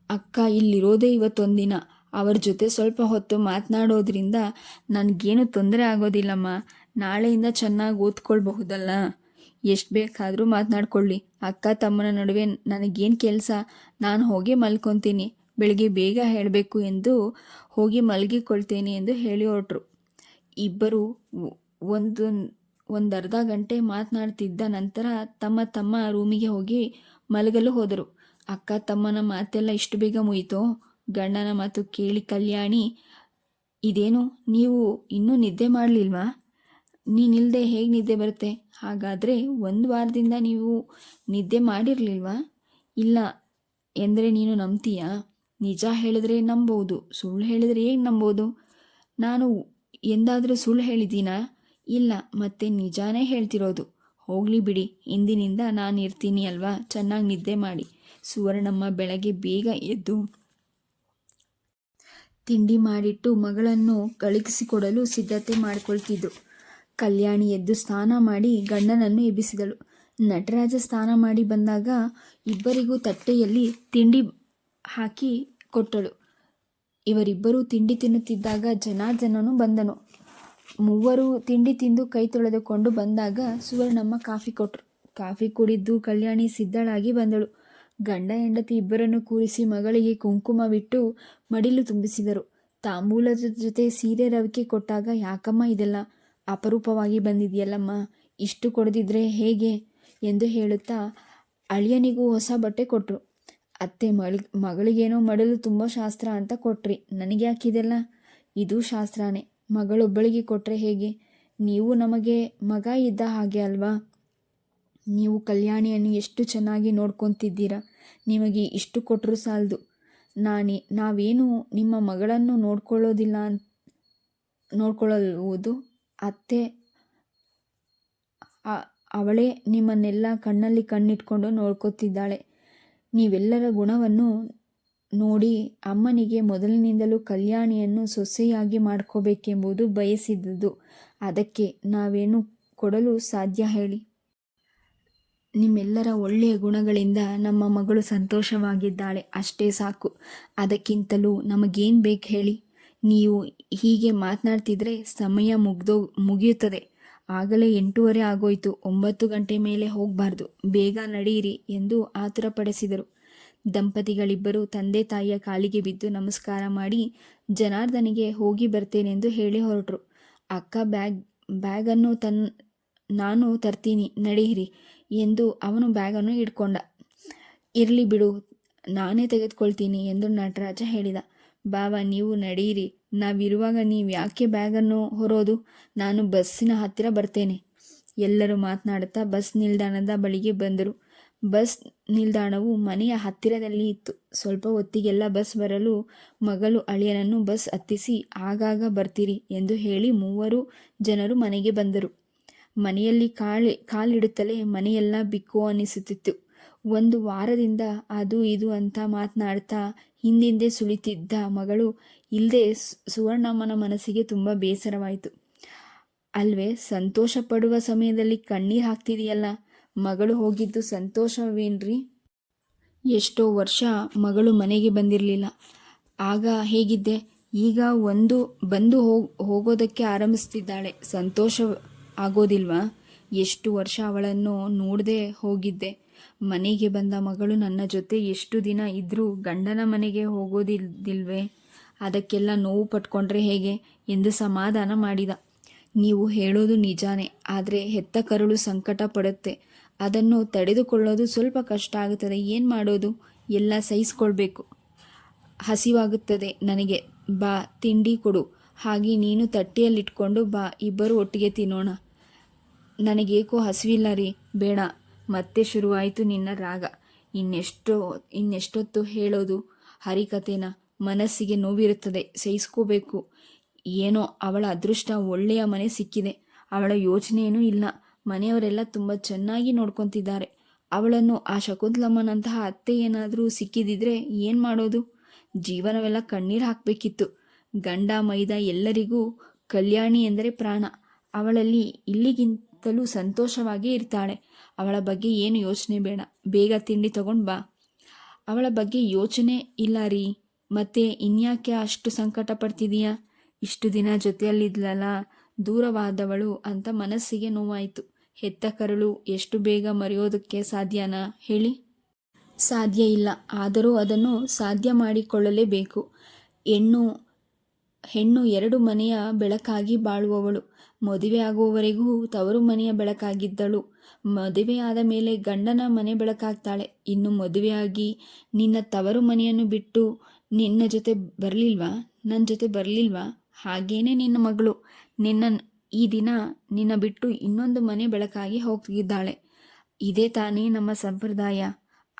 ಅಕ್ಕ ಇಲ್ಲಿರೋದೇ ಇವತ್ತೊಂದಿನ. ಅವ್ರ ಜೊತೆ ಸ್ವಲ್ಪ ಹೊತ್ತು ಮಾತನಾಡೋದ್ರಿಂದ ನನಗೇನು ತೊಂದರೆ ಆಗೋದಿಲ್ಲಮ್ಮ. ನಾಳೆಯಿಂದ ಚೆನ್ನಾಗಿ ಓದ್ಕೊಳ್ಬಹುದಲ್ಲ. ಎಷ್ಟು ಬೇಕಾದರೂ ಮಾತನಾಡ್ಕೊಳ್ಳಿ. ಅಕ್ಕ ತಮ್ಮನ ನಡುವೆ ನನಗೇನು ಕೆಲಸ? ನಾನು ಹೋಗಿ ಮಲ್ಕೊತೀನಿ. ಬೆಳಿಗ್ಗೆ ಬೇಗ ಹೇಳಬೇಕು ಎಂದು ಹೋಗಿ ಮಲಗಿಕೊಳ್ತೇನೆ ಎಂದು ಹೇಳಿ ಹೊರಟರು. ಇಬ್ಬರು ಒಂದು ಅರ್ಧ ಗಂಟೆ ಮಾತನಾಡ್ತಿದ್ದ ನಂತರ ತಮ್ಮ ರೂಮಿಗೆ ಹೋಗಿ ಮಲಗಲು ಹೋದರು. ಅಕ್ಕ ತಮ್ಮನ ಮಾತೆಲ್ಲ ಇಷ್ಟು ಬೇಗ ಮುಯಿತೋ? ಗಂಡನ ಮಾತು ಕೇಳಿ ಕಲ್ಯಾಣಿ, ಇದೇನು ನೀವು ಇನ್ನೂ ನಿದ್ದೆ ಮಾಡಲಿಲ್ವಾ? ನೀನಿಲ್ಲದೆ ಹೇಗೆ ನಿದ್ದೆ ಬರುತ್ತೆ? ಹಾಗಾದರೆ 1 ವಾರದಿಂದ ನೀವು ನಿದ್ದೆ ಮಾಡಿರಲಿಲ್ವಾ? ಇಲ್ಲ ಎಂದರೆ ನೀನು ನಂಬ್ತೀಯಾ? ನಿಜ ಹೇಳಿದ್ರೆ ನಂಬೋದು, ಸುಳ್ಳು ಹೇಳಿದರೆ ಹೇಗೆ ನಂಬೋದು? ನಾನು ಎಂದಾದರೂ ಸುಳ್ಳು ಹೇಳಿದ್ದೀನಾ? ಇಲ್ಲ, ಮತ್ತೆ ನಿಜಾನೇ ಹೇಳ್ತಿರೋದು. ಹೋಗಲಿ ಬಿಡಿ, ಇಂದಿನಿಂದ ನಾನು ಇರ್ತೀನಿ ಅಲ್ವಾ? ಚೆನ್ನಾಗಿ ನಿದ್ದೆ ಮಾಡಿ. ಸುವರ್ಣಮ್ಮ ಬೆಳಗ್ಗೆ ಬೇಗ ಎದ್ದು ತಿಂಡಿ ಮಾಡಿಟ್ಟು ಮಗಳನ್ನು ಕಳುಹಿಸಿಕೊಡಲು ಸಿದ್ಧತೆ ಮಾಡಿಕೊಳ್ತಿದ್ರು. ಕಲ್ಯಾಣಿ ಎದ್ದು ಸ್ನಾನ ಮಾಡಿ ಗಂಡನನ್ನು ಎಬ್ಬಿಸಿದಳು. ನಟರಾಜ ಸ್ನಾನ ಮಾಡಿ ಬಂದಾಗ ಇಬ್ಬರಿಗೂ ತಟ್ಟೆಯಲ್ಲಿ ತಿಂಡಿ ಹಾಕಿ ಕೊಟ್ಟಳು. ಇವರಿಬ್ಬರೂ ತಿಂಡಿ ತಿನ್ನುತ್ತಿದ್ದಾಗ ಜನಾರ್ದನನು ಬಂದನು. ಮೂವರು ತಿಂಡಿ ತಿಂದು ಕೈ ತೊಳೆದುಕೊಂಡು ಬಂದಾಗ ಸುವರ್ಣಮ್ಮ ಕಾಫಿ ಕೊಟ್ಟರು. ಕಾಫಿ ಕುಡಿದ್ದು ಕಲ್ಯಾಣಿ ಸಿದ್ಧಳಾಗಿ ಬಂದಳು. ಗಂಡ ಹೆಂಡತಿ ಇಬ್ಬರನ್ನು ಕೂರಿಸಿ ಮಗಳಿಗೆ ಕುಂಕುಮವಿಟ್ಟು ಮಡಿಲು ತುಂಬಿಸಿದರು. ತಾಂಬೂಲದ ಜೊತೆ ಸೀರೆ ರವಿಕೆ ಕೊಟ್ಟಾಗ, ಯಾಕಮ್ಮ ಇದೆಲ್ಲ ಅಪರೂಪವಾಗಿ ಬಂದಿದೆಯಲ್ಲಮ್ಮ, ಇಷ್ಟು ಕೊಡದಿದ್ರೆ ಹೇಗೆ ಎಂದು ಹೇಳುತ್ತಾ ಅಳಿಯನಿಗೂ ಹೊಸ ಬಟ್ಟೆ ಕೊಟ್ಟರು. ಅತ್ತೆ ಮಗಳಿಗೇನೋ ಮಡಲು ತುಂಬ ಶಾಸ್ತ್ರ ಅಂತ ಕೊಟ್ರಿ, ನನಗೆ ಯಾಕಿದೆಲ್ಲ? ಇದು ಶಾಸ್ತ್ರನೇ. ಮಗಳೊಬ್ಬಳಿಗೆ ಕೊಟ್ಟರೆ ಹೇಗೆ? ನೀವು ನಮಗೆ ಮಗ ಇದ್ದ ಹಾಗೆ ಅಲ್ವಾ? ನೀವು ಕಲ್ಯಾಣಿಯನ್ನು ಎಷ್ಟು ಚೆನ್ನಾಗಿ ನೋಡ್ಕೊತಿದ್ದೀರಾ. ನಿಮಗೆ ಇಷ್ಟು ಕೊಟ್ಟರೂ ಸಾಲದು. ನಾವೇನು ನಿಮ್ಮ ಮಗಳನ್ನು ನೋಡ್ಕೊಳ್ಳುವುದು ಅತ್ತೆ. ಅವಳೇ ನಿಮ್ಮನ್ನೆಲ್ಲ ಕಣ್ಣಲ್ಲಿ ಕಣ್ಣಿಟ್ಕೊಂಡು ನೋಡ್ಕೊತಿದ್ದಾಳೆ. ನೀವೆಲ್ಲರ ಗುಣವನ್ನು ನೋಡಿ ಅಮ್ಮನಿಗೆ ಮೊದಲಿನಿಂದಲೂ ಕಲ್ಯಾಣಿಯನ್ನು ಸೊಸೆಯಾಗಿ ಮಾಡ್ಕೋಬೇಕೆಂಬುದು ಬಯಸಿದ್ದುದು. ಅದಕ್ಕೆ ನಾವೇನು ಕೊಡಲು ಸಾಧ್ಯ ಹೇಳಿ? ನಿಮ್ಮೆಲ್ಲರ ಒಳ್ಳೆಯ ಗುಣಗಳಿಂದ ನಮ್ಮ ಮಗಳು ಸಂತೋಷವಾಗಿದ್ದಾಳೆ, ಅಷ್ಟೇ ಸಾಕು. ಅದಕ್ಕಿಂತಲೂ ನಮಗೇನು ಬೇಕು ಹೇಳಿ? ನೀವು ಹೀಗೆ ಮಾತನಾಡ್ತಿದ್ರೆ ಸಮಯ ಮುಗಿಯುತ್ತದೆ. ಆಗಲೇ 8:30 ಆಗೋಯ್ತು. 9 ಗಂಟೆ ಮೇಲೆ ಹೋಗಬಾರ್ದು. ಬೇಗ ನಡೆಯಿರಿ ಎಂದು ಆತುರಪಡಿಸಿದರು. ದಂಪತಿಗಳಿಬ್ಬರು ತಂದೆ ತಾಯಿಯ ಕಾಲಿಗೆ ಬಿದ್ದು ನಮಸ್ಕಾರ ಮಾಡಿ ಜನಾರ್ದನಿಗೆ ಹೋಗಿ ಬರ್ತೇನೆಂದು ಹೇಳಿ ಹೊರಟರು. ಅಕ್ಕ ಬ್ಯಾಗನ್ನು ನಾನು ತರ್ತೀನಿ, ನಡೆಯಿರಿ ಎಂದು ಅವನು ಬ್ಯಾಗನ್ನು ಇಟ್ಕೊಂಡ. ಇರಲಿ ಬಿಡು, ನಾನೇ ತೆಗೆದುಕೊಳ್ತೀನಿ ಎಂದು ನಟರಾಜ ಹೇಳಿದ. ಬಾವ, ನೀವು ನಡೆಯಿರಿ. ನಾವಿರುವಾಗ ನೀವು ಯಾಕೆ ಬ್ಯಾಗನ್ನು ಹೊರೋದು? ನಾನು ಬಸ್ಸಿನ ಹತ್ತಿರ ಬರ್ತೇನೆ. ಎಲ್ಲರೂ ಮಾತನಾಡುತ್ತಾ ಬಸ್ ನಿಲ್ದಾಣದ ಬಳಿಗೆ ಬಂದರು. ಬಸ್ ನಿಲ್ದಾಣವು ಮನೆಯ ಹತ್ತಿರದಲ್ಲಿ ಇತ್ತು. ಸ್ವಲ್ಪ ಹೊತ್ತಿಗೆಲ್ಲ ಬಸ್ ಬರಲು ಮಗಳು ಅಳಿಯನನ್ನು ಬಸ್ ಹತ್ತಿಸಿ ಆಗಾಗ ಬರ್ತೀರಿ ಎಂದು ಹೇಳಿ 3 ಜನರು ಮನೆಗೆ ಬಂದರು. ಮನೆಯಲ್ಲಿ ಕಾಲಿಡುತ್ತಲೇ ಮನೆಯೆಲ್ಲ ಬಿಕ್ಕೋ ಅನಿಸುತ್ತಿತ್ತು. 1 ವಾರದಿಂದ ಅದು ಇದು ಅಂತ ಮಾತನಾಡ್ತಾ ಹಿಂದಿಂದೆ ಸುಳಿತಿದ್ದ ಮಗಳು ಇಲ್ಲದೆ ಸುವರ್ಣಮ್ಮನ ಮನಸ್ಸಿಗೆ ತುಂಬ ಬೇಸರವಾಯಿತು. ಅಲ್ವೇ? ಸಂತೋಷ ಪಡುವ ಸಮಯದಲ್ಲಿ ಕಣ್ಣೀರು ಹಾಕ್ತಿದೆಯಲ್ಲ. ಮಗಳು ಹೋಗಿದ್ದು ಸಂತೋಷವೇನ್ರಿ? ಎಷ್ಟೋ ವರ್ಷ ಮಗಳು ಮನೆಗೆ ಬಂದಿರಲಿಲ್ಲ. ಆಗ ಹೇಗಿದ್ದೆ? ಈಗ ಬಂದು ಹೋಗೋದಕ್ಕೆ ಆರಂಭಿಸ್ತಿದ್ದಾಳೆ. ಸಂತೋಷ ಆಗೋದಿಲ್ವಾ? ಎಷ್ಟು ವರ್ಷ ಅವಳನ್ನು ನೋಡದೆ ಹೋಗಿದ್ದೆ. ಮನೆಗೆ ಬಂದ ಮಗಳು ನನ್ನ ಜೊತೆ ಎಷ್ಟು ದಿನ ಇದ್ರೂ ಗಂಡನ ಮನೆಗೆ ಹೋಗೋದಿಲ್ವೇ? ಅದಕ್ಕೆಲ್ಲ ನೋವು ಪಟ್ಕೊಂಡ್ರೆ ಹೇಗೆ ಎಂದು ಸಮಾಧಾನ ಮಾಡಿದ. ನೀವು ಹೇಳೋದು ನಿಜಾನೇ. ಆದರೆ ಹೆತ್ತ ಕರುಳು ಸಂಕಟ ಪಡುತ್ತೆ. ಅದನ್ನು ತಡೆದುಕೊಳ್ಳೋದು ಸ್ವಲ್ಪ ಕಷ್ಟ ಆಗುತ್ತದೆ. ಏನು ಮಾಡೋದು? ಎಲ್ಲ ಸಹಿಸ್ಕೊಳ್ಬೇಕು. ಹಸಿವಾಗುತ್ತದೆ ನನಗೆ. ಬಾ, ತಿಂಡಿ ಕೊಡು. ಹಾಗೆ ನೀನು ತಟ್ಟೆಯಲ್ಲಿಟ್ಕೊಂಡು ಬಾ, ಇಬ್ಬರು ಒಟ್ಟಿಗೆ ತಿನ್ನೋಣ. ನನಗೇಕೋ ಹಸಿವಿಲ್ಲ ರೀ. ಬೇಡ. ಮತ್ತೆ ಶುರುವಾಯಿತು ನಿನ್ನ ರಾಗ. ಇನ್ನೆಷ್ಟೊತ್ತು ಹೇಳೋದು ಹರಿಕತೆನ? ಮನಸ್ಸಿಗೆ ನೋವಿರುತ್ತದೆ, ಸಹಿಸ್ಕೋಬೇಕು. ಏನೋ ಅವಳ ಅದೃಷ್ಟ, ಒಳ್ಳೆಯ ಮನೆ ಸಿಕ್ಕಿದೆ. ಅವಳ ಯೋಚನೆಯೂ ಇಲ್ಲ. ಮನೆಯವರೆಲ್ಲ ತುಂಬ ಚೆನ್ನಾಗಿ ನೋಡ್ಕೊತಿದ್ದಾರೆ. ಅವಳನ್ನು ಆ ಶಕುಂತಲಮ್ಮನಂತಹ ಅತ್ತೆ ಏನಾದರೂ ಸಿಕ್ಕಿದಿದ್ರೆ ಏನು ಮಾಡೋದು? ಜೀವನವೆಲ್ಲ ಕಣ್ಣೀರು ಹಾಕಬೇಕಿತ್ತು. ಗಂಡ ಮೈದ ಎಲ್ಲರಿಗೂ ಕಲ್ಯಾಣಿ ಎಂದರೆ ಪ್ರಾಣ. ಅವಳಲ್ಲಿ ಇಲ್ಲಿಗಿಂತಲೂ ಸಂತೋಷವಾಗಿ ಇರ್ತಾಳೆ. ಅವಳ ಬಗ್ಗೆ ಏನು ಯೋಚನೆ ಬೇಡ. ಬೇಗ ತಿಂಡಿ ತಗೊಂಡು ಬಾ. ಅವಳ ಬಗ್ಗೆ ಯೋಚನೆ ಇಲ್ಲ ರೀ. ಮತ್ತೆ ಇನ್ಯಾಕೆ ಅಷ್ಟು ಸಂಕಟ ಪಡ್ತಿದೀಯಾ? ಇಷ್ಟು ದಿನ ಜೊತೆಯಲ್ಲಿದ್ಲಲ್ಲ, ದೂರವಾದವಳು ಅಂತ ಮನಸ್ಸಿಗೆ ನೋವಾಯಿತು. ಹೆತ್ತ ಕರುಳು ಎಷ್ಟು ಬೇಗ ಮರೆಯೋದಕ್ಕೆ ಸಾಧ್ಯನಾ ಹೇಳಿ? ಸಾಧ್ಯ ಇಲ್ಲ. ಆದರೂ ಅದನ್ನು ಸಾಧ್ಯ ಮಾಡಿಕೊಳ್ಳಲೇಬೇಕು. ಹೆಣ್ಣು 2 ಮನೆಯ ಬೆಳಕಾಗಿ ಬಾಳುವವಳು. ಮದುವೆ ಆಗುವವರೆಗೂ ತವರು ಮನೆಯ ಬೆಳಕಾಗಿದ್ದಳು. ಮದುವೆಯಾದ ಮೇಲೆ ಗಂಡನ ಮನೆ ಬೆಳಕಾಗ್ತಾಳೆ. ಇನ್ನು ಮದುವೆಯಾಗಿ ನಿನ್ನ ತವರು ಮನೆಯನ್ನು ಬಿಟ್ಟು ನನ್ನ ಜೊತೆ ಬರಲಿಲ್ವಾ? ಹಾಗೇನೆ ನಿನ್ನ ಮಗಳು ಈ ದಿನ ನಿನ್ನ ಬಿಟ್ಟು ಇನ್ನೊಂದು ಮನೆ ಬೆಳಕಾಗಿ ಹೋಗಿದ್ದಾಳೆ. ಇದೇ ತಾನೇ ನಮ್ಮ ಸಂಪ್ರದಾಯ.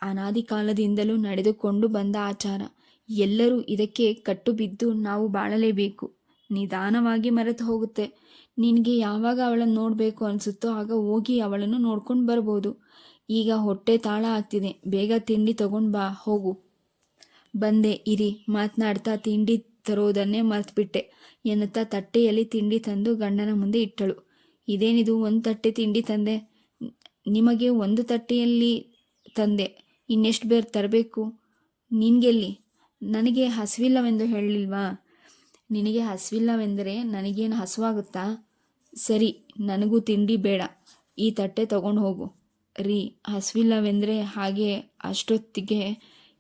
ಅನಾದಿ ಕಾಲದಿಂದಲೂ ನಡೆದುಕೊಂಡು ಬಂದ ಆಚಾರ. ಎಲ್ಲರೂ ಇದಕ್ಕೆ ಕಟ್ಟು ಬಿದ್ದು ನಾವು ಬಾಳಲೇಬೇಕು. ನಿಧಾನವಾಗಿ ಮರೆತು ಹೋಗುತ್ತೆ. ನಿನಗೆ ಯಾವಾಗ ಅವಳನ್ನು ನೋಡಬೇಕು ಅನಿಸುತ್ತೋ ಆಗ ಹೋಗಿ ಅವಳನ್ನು ನೋಡ್ಕೊಂಡು ಬರ್ಬೋದು. ಈಗ ಹೊಟ್ಟೆ ತಾಳ ಆಗ್ತಿದೆ. ಬೇಗ ತಿಂಡಿ ತಗೊಂಡು ಬಾ, ಹೋಗು. ಬಂದೆ ಇರಿ. ಮಾತನಾಡ್ತಾ ತಿಂಡಿ ತರೋದನ್ನೇ ಮರೆತುಬಿಟ್ಟೆ ಎನ್ನುತ್ತಾ ತಟ್ಟೆಯಲ್ಲಿ ತಿಂಡಿ ತಂದು ಗಂಡನ ಮುಂದೆ ಇಟ್ಟಳು. ಇದೇನಿದು, 1 ತಟ್ಟೆ ತಿಂಡಿ ತಂದೆ? ನಿಮಗೆ 1 ತಟ್ಟೆಯಲ್ಲಿ ತಂದೆ, ಇನ್ನೆಷ್ಟು ಬೇರೆ ತರಬೇಕು? ನಿನಗೆಲ್ಲಿ? ನನಗೆ ಹಸಿವಿಲ್ಲವೆಂದು ಹೇಳಲಿಲ್ವಾ? ನಿನಗೆ ಹಸಿವಿಲ್ಲವೆಂದರೆ ನನಗೇನು ಹಸುವಾಗುತ್ತಾ? ಸರಿ, ನನಗೂ ತಿಂಡಿ ಬೇಡ. ಈ ತಟ್ಟೆ ತಗೊಂಡು ಹೋಗು. ರೀ, ಹಸಿವಿಲ್ಲವೆಂದರೆ ಹಾಗೆ ಅಷ್ಟೊತ್ತಿಗೆ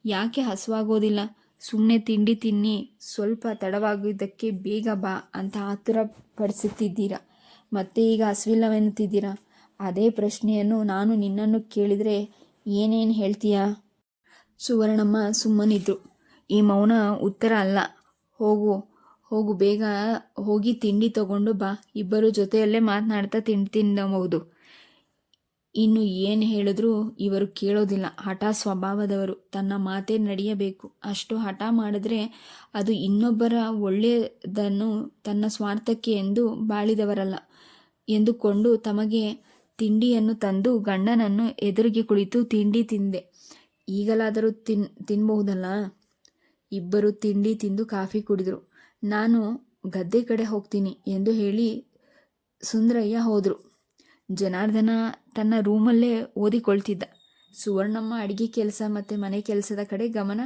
ಯಾಕೆ ಹಸುವಾಗೋದಿಲ್ಲ? ಸುಮ್ಮನೆ ತಿಂಡಿ ತಿನ್ನಿ. ಸ್ವಲ್ಪ ತಡವಾಗಿದ್ದಕ್ಕೆ ಬೇಗ ಬಾ ಅಂತ ಆತುರ ಪಡಿಸುತ್ತಿದ್ದೀರಾ. ಮತ್ತೆ ಈಗ ಹಸಿವಿಲ್ಲವೆನ್ನುತ್ತಿದ್ದೀರಾ? ಅದೇ ಪ್ರಶ್ನೆಯನ್ನು ನಾನು ನಿನ್ನನ್ನು ಕೇಳಿದರೆ ಏನೇನು ಹೇಳ್ತೀಯಾ? ಸುವರ್ಣಮ್ಮ ಸುಮ್ಮನಿದ್ರು. ಈ ಮೌನ ಉತ್ತರ ಅಲ್ಲ. ಹೋಗು, ಬೇಗ ಹೋಗಿ ತಿಂಡಿ ತಗೊಂಡು ಬಾ. ಇಬ್ಬರು ಜೊತೆಯಲ್ಲೇ ಮಾತನಾಡ್ತಾ ತಿನ್ನಬಹುದು. ಇನ್ನು ಏನು ಹೇಳಿದ್ರೂ ಇವರು ಕೇಳೋದಿಲ್ಲ. ಹಠ ಸ್ವಭಾವದವರು. ತನ್ನ ಮಾತೇ ನಡೆಯಬೇಕು. ಅಷ್ಟು ಹಠ ಮಾಡಿದ್ರೆ ಅದು ಇನ್ನೊಬ್ಬರ ಒಳ್ಳೆಯದನ್ನು ತನ್ನ ಸ್ವಾರ್ಥಕ್ಕೆ ಎಂದು ಬಾಳಿದವರಲ್ಲ ಎಂದುಕೊಂಡು ತಮಗೆ ತಿಂಡಿಯನ್ನು ತಂದು ಗಂಡನನ್ನು ಎದುರಿಗೆ ಕುಳಿತು ತಿಂಡಿ ತಿಂದೆ, ಈಗಲಾದರೂ ತಿನ್ನಬಹುದಲ್ಲ. ಇಬ್ಬರು ತಿಂಡಿ ತಿಂದು ಕಾಫಿ ಕುಡಿದರು. ನಾನು ಗದ್ದೆ ಕಡೆ ಹೋಗ್ತೀನಿ ಎಂದು ಹೇಳಿ ಸುಂದರಯ್ಯ ಹೋದರು. ಜನಾರ್ದನ ತನ್ನ ರೂಮಲ್ಲೇ ಓದಿಕೊಳ್ತಿದ್ದ. ಸುವರ್ಣಮ್ಮ ಅಡಿಗೆ ಕೆಲಸ ಮತ್ತು ಮನೆ ಕೆಲಸದ ಕಡೆ ಗಮನ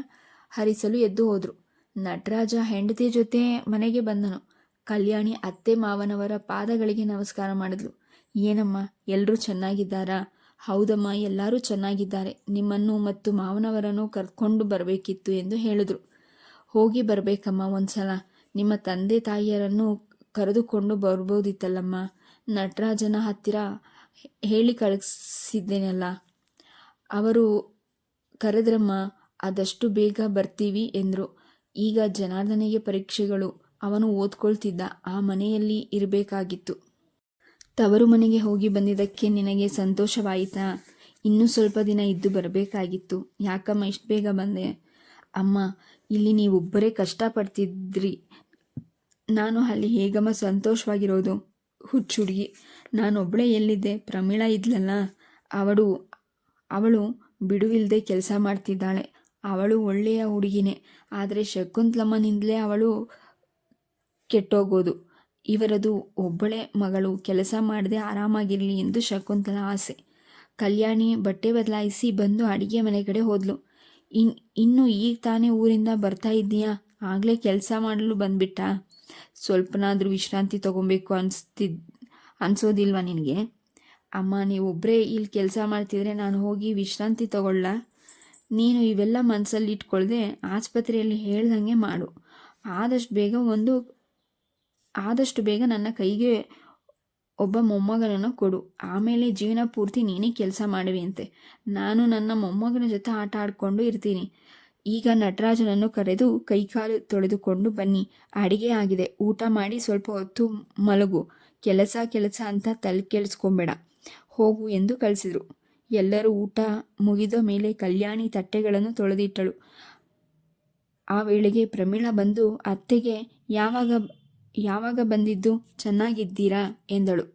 ಹರಿಸಲು ಎದ್ದು ಹೋದರು. ನಟರಾಜ ಹೆಂಡತಿ ಜೊತೆ ಮನೆಗೆ ಬಂದನು. ಕಲ್ಯಾಣಿ ಅತ್ತೆ ಮಾವನವರ ಪಾದಗಳಿಗೆ ನಮಸ್ಕಾರ ಮಾಡಿದ್ಲು. ಏನಮ್ಮ, ಎಲ್ಲರೂ ಚೆನ್ನಾಗಿದ್ದಾರಾ? ಹೌದಮ್ಮ, ಎಲ್ಲರೂ ಚೆನ್ನಾಗಿದ್ದಾರೆ. ನಿಮ್ಮನ್ನು ಮತ್ತು ಮಾವನವರನ್ನು ಕರ್ಕೊಂಡು ಬರಬೇಕಿತ್ತು ಎಂದು ಹೇಳಿದ್ರು. ಹೋಗಿ ಬರಬೇಕಮ್ಮ ಒಂದ್ಸಲ. ನಿಮ್ಮ ತಂದೆ ತಾಯಿಯರನ್ನು ಕರೆದುಕೊಂಡು ಬರ್ಬೋದಿತ್ತಲ್ಲಮ್ಮ. ನಟರಾಜನ ಹತ್ತಿರ ಹೇಳಿ ಕಳಿಸಿದ್ದೇನಲ್ಲ. ಅವರು ಕರೆದ್ರಮ್ಮ, ಆದಷ್ಟು ಬೇಗ ಬರ್ತೀವಿ ಎಂದರು. ಈಗ ಜನಾರ್ದನಿಗೆ ಪರೀಕ್ಷೆಗಳು. ಅವನು ಓದ್ಕೊಳ್ತಿದ್ದ. ಆ ಮನೆಯಲ್ಲಿ ಇರಬೇಕಾಗಿತ್ತು. ತವರು ಮನೆಗೆ ಹೋಗಿ ಬಂದಿದ್ದಕ್ಕೆ ನಿನಗೆ ಸಂತೋಷವಾಯಿತಾ? ಇನ್ನೂ ಸ್ವಲ್ಪ ದಿನ ಇದ್ದು ಬರಬೇಕಾಗಿತ್ತು. ಯಾಕಮ್ಮ ಇಷ್ಟು ಬೇಗ ಬಂದೆ? ಅಮ್ಮ, ಇಲ್ಲಿ ನೀವೊಬ್ಬರೇ ಕಷ್ಟಪಡ್ತಿದ್ರಿ. ನಾನು ಅಲ್ಲಿ ಹೇಗಮ್ಮ ಸಂತೋಷವಾಗಿರೋದು? ಹುಚ್ಚುಡುಗಿ, ನಾನೊಬ್ಬಳೇ ಎಲ್ಲಿದ್ದೆ? ಪ್ರಮೀಳಾ ಇದ್ಲಲ್ಲ, ಅವಳು ಬಿಡುವಿಲ್ಲದೆ ಕೆಲಸ ಮಾಡ್ತಿದ್ದಾಳೆ. ಅವಳು ಒಳ್ಳೆಯ ಹುಡುಗಿನೇ. ಆದರೆ ಶಕುಂತಲಮ್ಮನಿಂದಲೇ ಅವಳು ಕೆಟ್ಟೋಗೋದು. ಇವರದು ಒಬ್ಬಳೇ ಮಗಳು, ಕೆಲಸ ಮಾಡದೆ ಆರಾಮಾಗಿರಲಿ ಎಂದು ಶಕುಂತಲ ಆಸೆ. ಕಲ್ಯಾಣಿ ಬಟ್ಟೆ ಬದಲಾಯಿಸಿ ಬಂದು ಅಡಿಗೆ ಮನೆ ಕಡೆ ಹೋದ್ಲು. ಇನ್ನು ಈಗ ತಾನೇ ಊರಿಂದ ಬರ್ತಾ ಇದ್ದೀಯಾ? ಆಗಲೇ ಕೆಲಸ ಮಾಡಲು ಬಂದ್ಬಿಟ್ಟ? ಸ್ವಲ್ಪನಾದರೂ ವಿಶ್ರಾಂತಿ ತಗೊಬೇಕು ಅನ್ಸೋದಿಲ್ವಾ ನಿನಗೆ? ಅಮ್ಮ, ನೀವೊಬ್ಬರೇ ಇಲ್ಲಿ ಕೆಲಸ ಮಾಡ್ತಿದ್ರೆ ನಾನು ಹೋಗಿ ವಿಶ್ರಾಂತಿ ತಗೊಳ್ಳ? ನೀನು ಇವೆಲ್ಲ ಮನಸ್ಸಲ್ಲಿ ಇಟ್ಕೊಳ್ದೆ ಆಸ್ಪತ್ರೆಯಲ್ಲಿ ಹೇಳ್ದಂಗೆ ಮಾಡು. ಆದಷ್ಟು ಬೇಗ ನನ್ನ ಕೈಗೆ ಒಬ್ಬ ಮೊಮ್ಮಗನನ್ನು ಕೊಡು. ಆಮೇಲೆ ಜೀವನ ಪೂರ್ತಿ ನೀನೇ ಕೆಲಸ ಮಾಡುವೆಯಂತೆ. ನಾನು ನನ್ನ ಮೊಮ್ಮಗನ ಜೊತೆ ಆಟ ಆಡಿಕೊಂಡು ಇರ್ತೀನಿ. ಈಗ ನಟರಾಜನನ್ನು ಕರೆದು ಕೈಕಾಲು ತೊಳೆದುಕೊಂಡು ಬನ್ನಿ. ಅಡಿಗೆ ಆಗಿದೆ. ಊಟ ಮಾಡಿ ಸ್ವಲ್ಪ ಹೊತ್ತು ಮಲಗು. ಕೆಲಸ ಅಂತ ತಲೆ ಕೆಡಿಸ್ಕೊಂಬೇಡ. ಹೋಗು ಎಂದು ಕಳಿಸಿದರು. ಎಲ್ಲರೂ ಊಟ ಮುಗಿದ ಮೇಲೆ ಕಲ್ಯಾಣಿ ತಟ್ಟೆಗಳನ್ನು ತೊಳೆದಿಟ್ಟಳು. ಆ ವೇಳೆಗೆ ಪ್ರಮೀಳಾ ಬಂದು ಅತ್ತೆಗೆ ಯಾವಾಗ ಬಂದಿದ್ದು? ಚೆನ್ನಾಗಿದ್ದೀರಾ ಎಂದಳು.